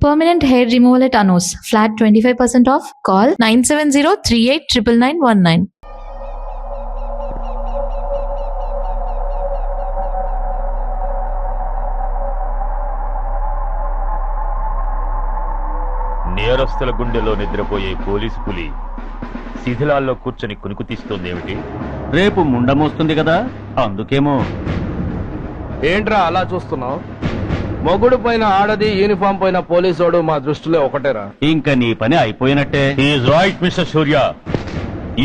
Permanent hair removal at Anos. Flat 25% off. Call 970-389919. నేరస్తుల గుండెలో నిద్రపోయే పోలీసు పులి శిథిలాల్లో కూర్చొని కునుకు తీస్తోందేమిటి? రేపు ముండమోస్తుంది కదా, అందుకేమో. ఏంట్రా అలా చూస్తున్నావు? మొగుడు పైన ఆడది, యూనిఫామ్ పైన పోలీసోడు మా దృష్టిలో ఒకటేరా. ఇంకా నీ పని అయిపోయినట్టే. Is right mister Surya,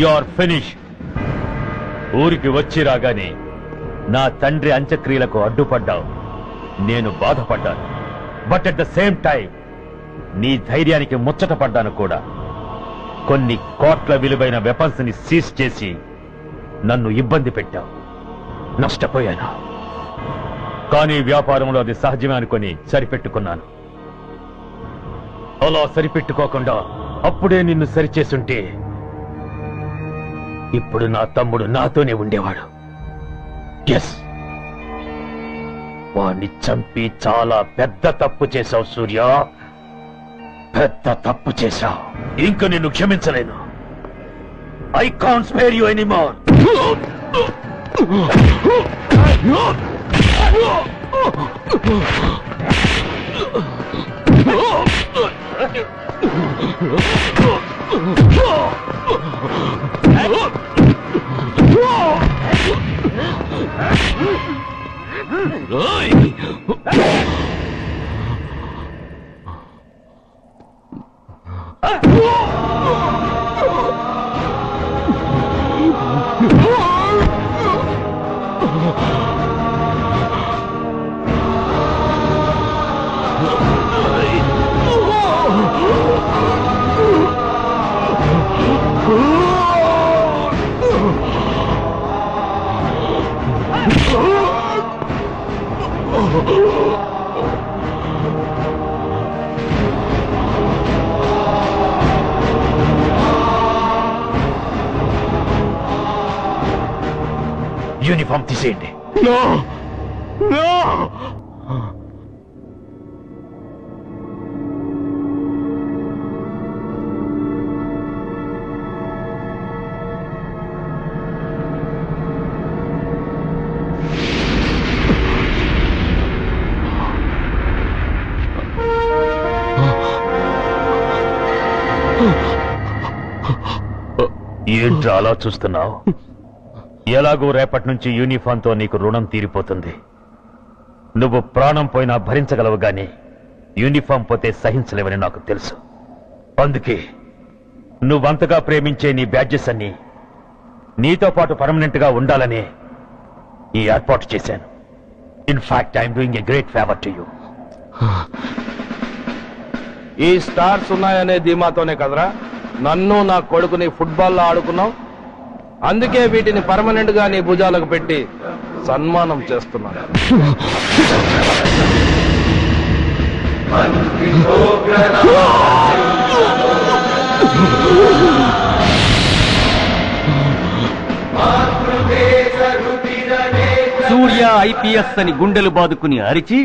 you are finish. ఊరికి వచ్చి రాగానే నా తండ్రి అంత్యక్రియలకు అడ్డుపడ్డావు, నేను బాధపడ్డాను. But at the same time నీ ధైర్యానికి ముచ్చట పడ్డాను కూడా. కొన్ని కోట్ల విలువైన వెపన్స్ ని సీజ్ చేసి నన్ను ఇబ్బంది పెట్టావు, నష్టపోయాను. కానీ వ్యాపారంలో అది సహజమే అనుకుని సరిపెట్టుకున్నాను. అలా సరిపెట్టుకోకుండా అప్పుడే నిన్ను సరిచేస్తుంటే ఇప్పుడు నా తమ్ముడు నాతోనే ఉండేవాడు. ఎస్, వాణ్ణి చంపి చాలా పెద్ద తప్పు చేశావు సూర్య, పెద్ద తప్పు చేశావు. ఇంక నిన్ను క్షమించలేను. I can't spare you anymore. Uniform తీసేయండి. ఏంట్రా అలా చూస్తున్నావు? ఎలాగో రేపటి నుంచి యూనిఫామ్తో నీకు రుణం తీరిపోతుంది. నువ్వు ప్రాణం పోయినా భరించగలవు గాని యూనిఫామ్ పోతే సహించలేవని నాకు తెలుసు. అందుకే నువ్వంతగా ప్రేమించే నీ బ్యాడ్జెస్ అన్ని నీతో పాటు పర్మనెంట్ గా ఉండాలని ఈ ఏర్పాటు చేశాను. In fact I'm doing a great favour to you. ఈ స్టార్స్ ఉన్నాయనే ధీమాతోనే కదరా నన్ను నా కొడుకుని ఫుట్బాల్లో ఆడుకున్నావు. అందుకే వీటిని పర్మనెంట్ గా నీ భుజాలకు పెట్టి సన్మానం చేస్తున్నాను. సూర్య ఐపీఎస్ అని గుండెలు బాదుకుని అరిచి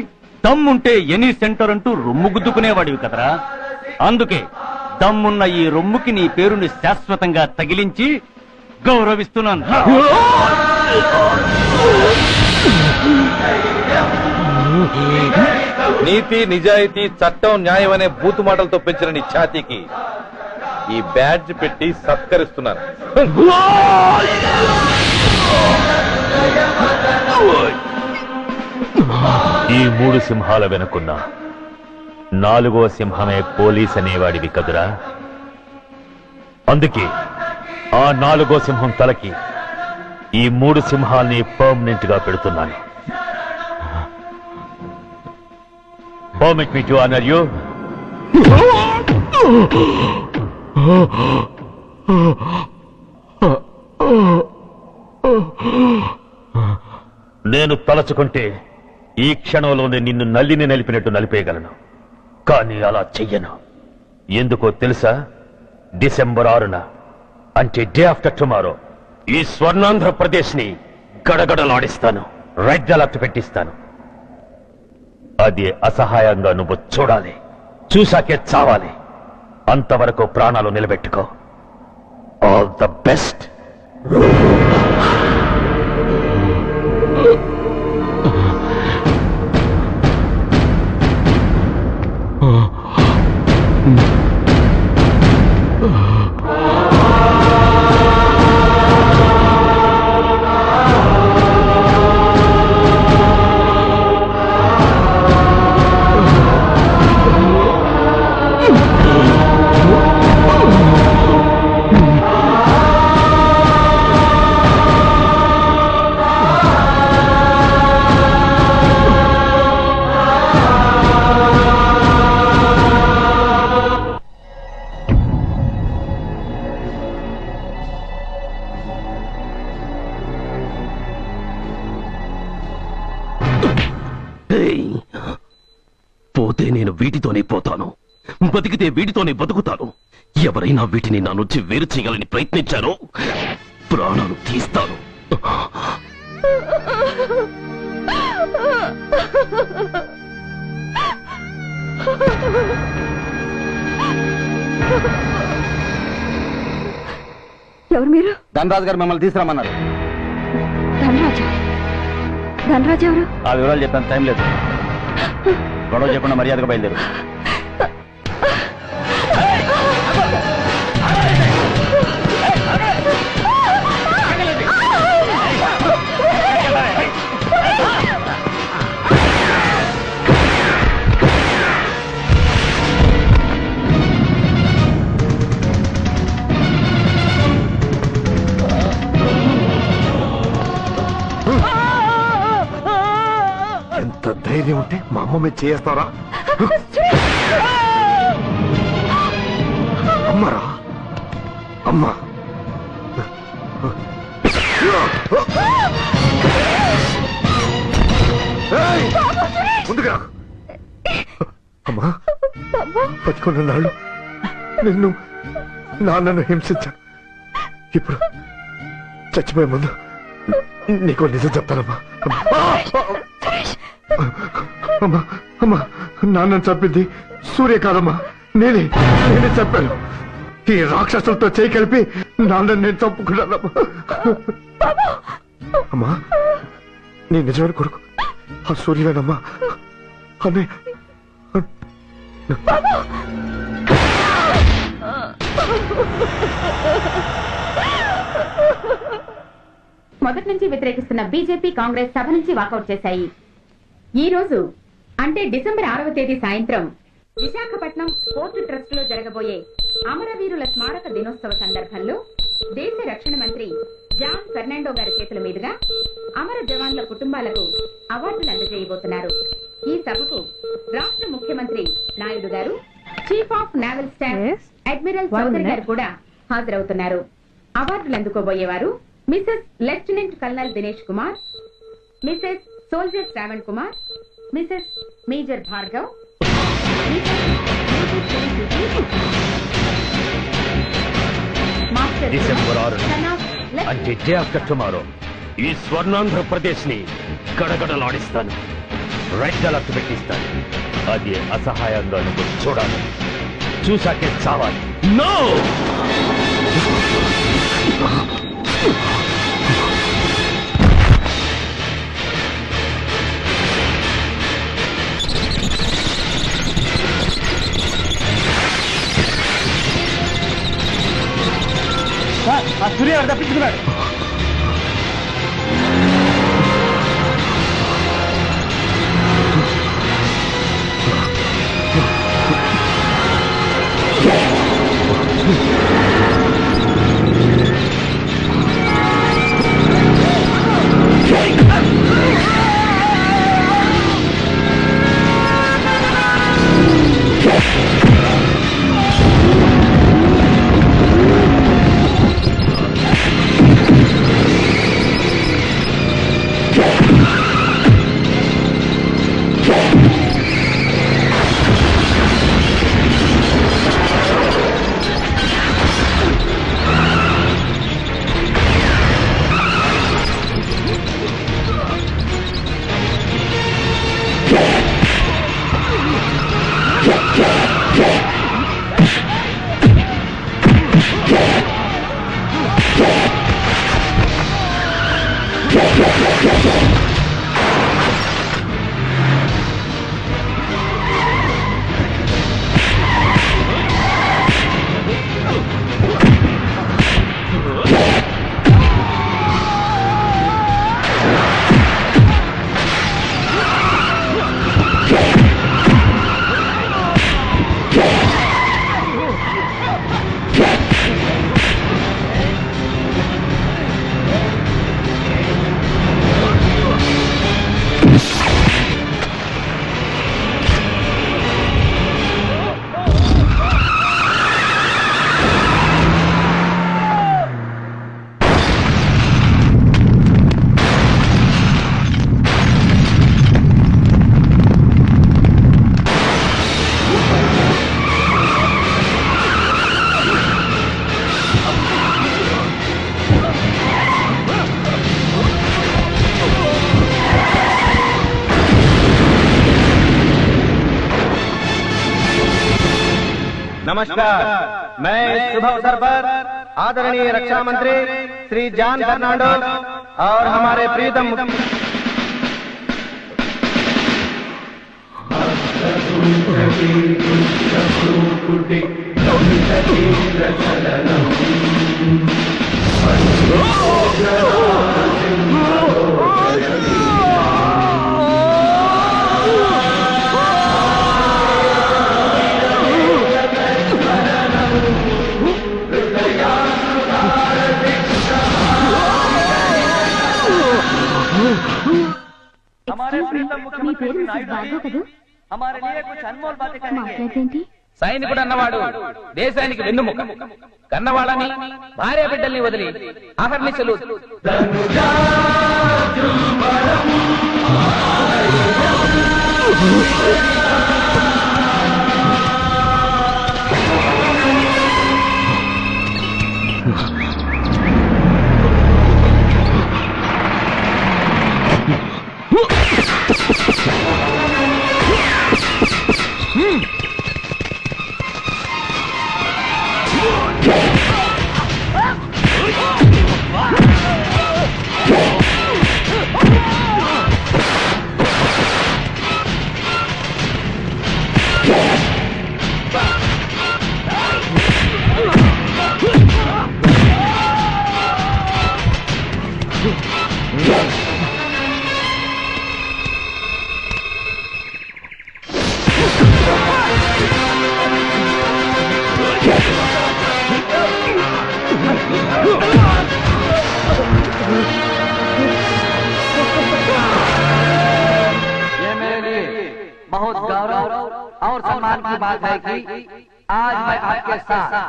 దమ్ముంటే ఎనీ సెంటర్ అంటూ రొమ్ము గుద్దుకునేవాడివి కదరా. అందుకే దమ్మున్న ఈ రొమ్ముకి నీ పేరుని శాశ్వతంగా తగిలించి గౌరవిస్తున్నాను. నీతి, నిజాయితీ, చట్టం, న్యాయం అనే బూతు మాటలతో పెంచిన నీ ఛాతీకి ఈ బ్యాడ్జ్ పెట్టి సత్కరిస్తున్నాను. ఈ మూడు సింహాల వెనుకున్న నాలుగో సింహమే పోలీస్ అనేవాడివి కదురా. అందుకే ఆ నాలుగో సింహం తలకి ఈ మూడు సింహాల్ని పర్మనెంట్ గా పెడుతున్నాను. Permit me to honour you. నేను తలచుకుంటే ఈ క్షణంలోనే నిన్ను నల్లిని నలిపినట్టు నలిపేయగలను. కానీ అలా చెయ్యను. ఎందుకో తెలుసా? డిసెంబర్ 6న అంటే డే ఆఫ్టర్ టుమారో ఈ స్వర్ణాంధ్రప్రదేశ్ ని గడగడలాడిస్తాను, రెడ్ అలర్ట్ పెట్టిస్తాను. అది అసహాయంగా నువ్వు చూడాలి. చూసాకే చావాలి. అంతవరకు ప్రాణాలు నిలబెట్టుకో. All the best. పోతే నేను వీటితోనే పోతాను, బతికితే వీటితోనే బతుకుతాను. ఎవరైనా వీటిని నా నుంచి వేరు చేయాలని ప్రయత్నించారో ప్రాణాలు తీస్తాను. ఎవరు మీరు? ధనరాజు గారు మిమ్మల్ని తీసుకురామన్నారు. ధనరాజా? ధనరాజు ఎవరు? ఆ వివరాలు చెప్పాను, టైం లేదు. గొడవ చెప్పకుండా మర్యాదగా బయలుదేరు. ఎంత ధైర్యం ఉంటే మా అమ్మ మీద చేస్తారా? అమ్మరా అమ్మా, ముందుగా అమ్మా. బతుకున్న నాళ్ళు నిన్ను నాన్నను హింసించాను. ఇప్పుడు చచ్చిపోయే ముందు నీకు నిజం చెప్తానమ్మా. అమ్మా అమ్మా, నాన్నను చంపింది సూర్య కాదమ్మా, నేనే చెప్పాను. ఈ రాక్షసులతో చేయి కలిపి నాన్నని నేను చంపుకున్నానమ్మా. అమ్మా, నీ నిజమైన కొడుకు ఆ సూర్యవేనమ్మా. అన్నయ్య మొదటి నుంచి వ్యతిరేకిస్తున్న బీజేపీ, కాంగ్రెస్ సభ నుంచి వాకౌట్ చేశాయి. ఈ రోజు అంటే డిసెంబర్ 6వ తేదీ సాయంత్రం విశాఖపట్నం పోర్టు ట్రస్ట్ లో జరగబోయే అమరవీరుల స్మారక దినోత్సవ సందర్భంలో దేశ రక్షణ మంత్రి జాన్ ఫెర్నాండో గారి చేతుల మీదుగా అమర జవాన్ల కుటుంబాలకు అవార్డులు అందజేయబోతున్నారు. ఈ సభకు రాష్ట్ర ముఖ్యమంత్రి Naidu garu, chief of naval staff admiral Chowdary garu కూడా హాజరవుతున్నారు. అవార్డులు అందుకోబోయేవారు Mrs lieutenant colonel Dinesh Kumar, Mrs soldier Shravan Kumar, Mrs major Bhargav, December 6 అంటే డే ఆఫ్టర్ టుమారో ఈ స్వర్ణాంధ్రప్రదేశ్ ని గడగడలాడిస్తాను. రెడ్ అలర్ట్ పెట్టిస్తాను. అది అసహాయంగా నువ్వు చూడాలి. చూసాకే చావాలి. నో! సూర్య తప్పించుకున్నాడు. नमस्कार। मैं इस शुभ अवसर पर आदरणीय रक्षा मंत्री श्री जॉन फर्नांडो और हमारे प्रीतम हमारे प्रीतम मुख्यमंत्री పేరు नायडू బాగా जी కదా हमारे लिए कुछ अनमोल बातें कहेंगे। మాట్లాడేంటి సైనికుడు అన్నవాడు దేశానికి వెన్నుముక. కన్నవాళ్ళని భార్య బిడ్డల్ని వదిలి అహర్నిశలు ये मेरे लिए बहुत गौरव और सम्मान की बात है कि आज मैं आपके साथ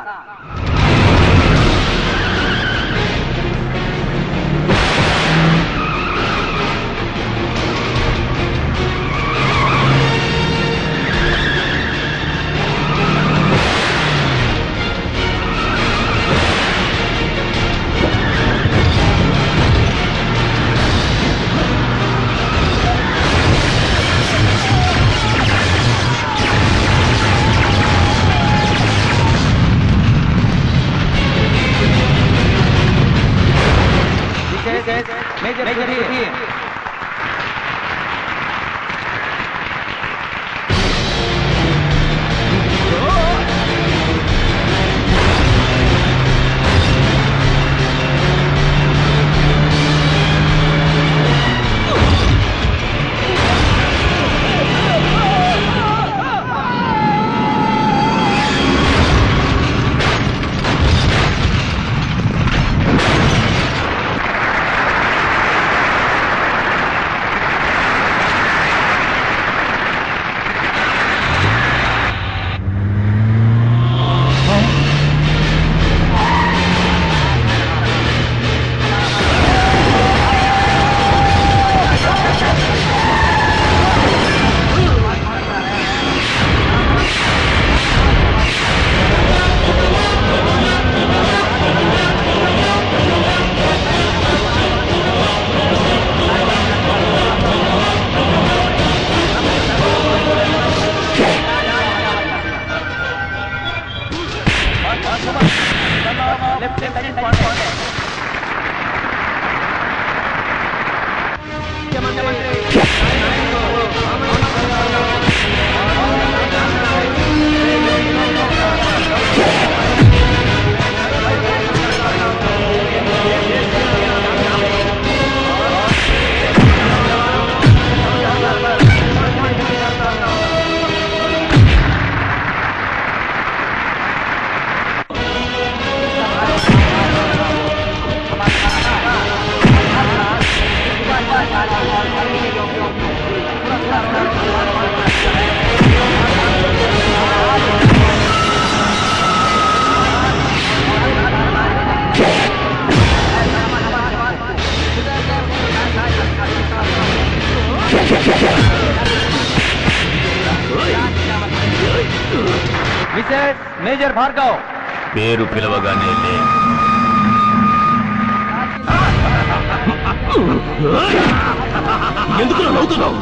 मेजर मेजर भार्गव పేరు పిలవగానే లే. ఎందుకు నవ్వుతున్నావు?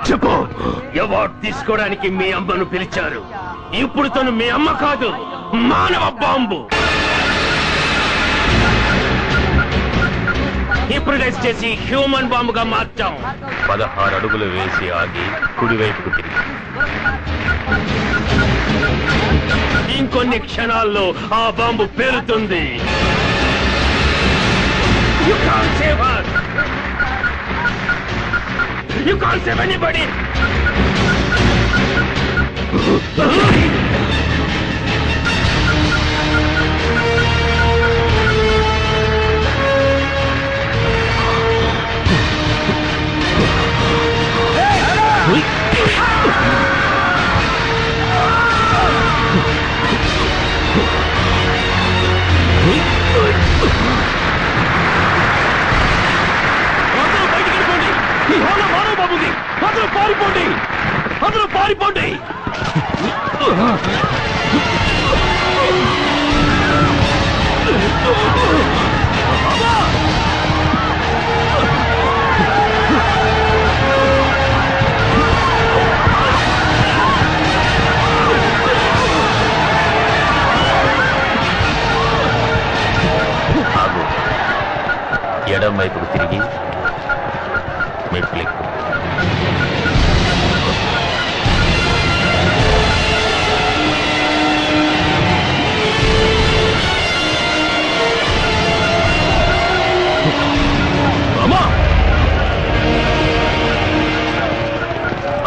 చెప్పు, అవార్డు తీసుకోవడానికి మీ అమ్మను పిలిచారు. ఇప్పుడు తను మీ అమ్మ కాదు, మానవ బాంబు. హిప్నటైజ్ చేసి హ్యూమన్ బాంబుగా మార్చాం. 16 అడుగులు వేసి ఆగి కుడివైపుకు తిరిగి ఇంకొన్ని క్షణాల్లో ఆ bomb పేలుతుంది. You can't save her. You can't save anybody. అందరూ బయటికి వెళ్ళిపోండి. ఈ హాల్లో మానవ బాబు ఉంది. అందరూ పారిపోండి, అందరూ పారిపోండి. ఆగు. ఎడం వైపుకు తిరిగి మెట్లెక్కు. అమ్మా!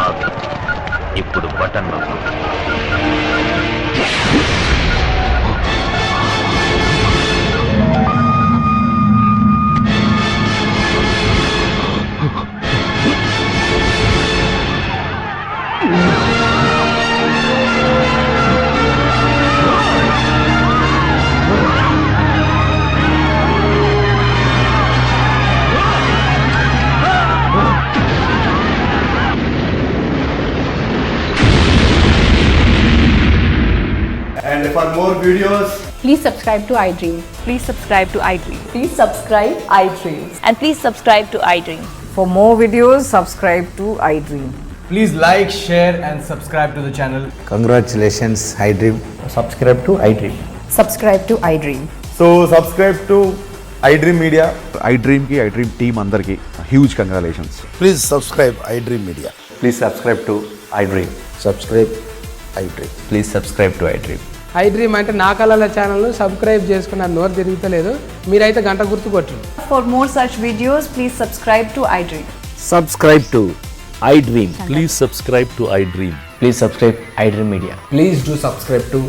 ఆగు. ఇప్పుడు బటన్ నొక్కు. And for more videos, Please subscribe to iDream. Please subscribe to iDream. Please subscribe iDream. And please subscribe to iDream. For more videos, subscribe to iDream. Please like, share and subscribe to the channel. Congratulations, iDream. Subscribe to iDream. Subscribe to iDream. So subscribe to iDream Media. iDream ki iDream team andarki huge congratulations. please subscribe iDream Media. Please subscribe to iDream. Subscribe iDream. Please subscribe to iDream. iDream అంటే నా కళల ఛానల్ను subscribe చేసుకున్న నోరు తిరుగుతలేదు. మీరైతే గంట గుర్తు కొట్టండి. For more such videos, please subscribe to iDream. Subscribe to iDream. Please subscribe to iDream. Please subscribe iDream Media. Please do subscribe to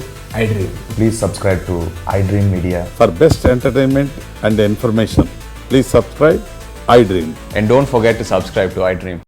iDream. Please subscribe to iDream Media. For best entertainment and information, please subscribe iDream. And don't forget to subscribe to iDream.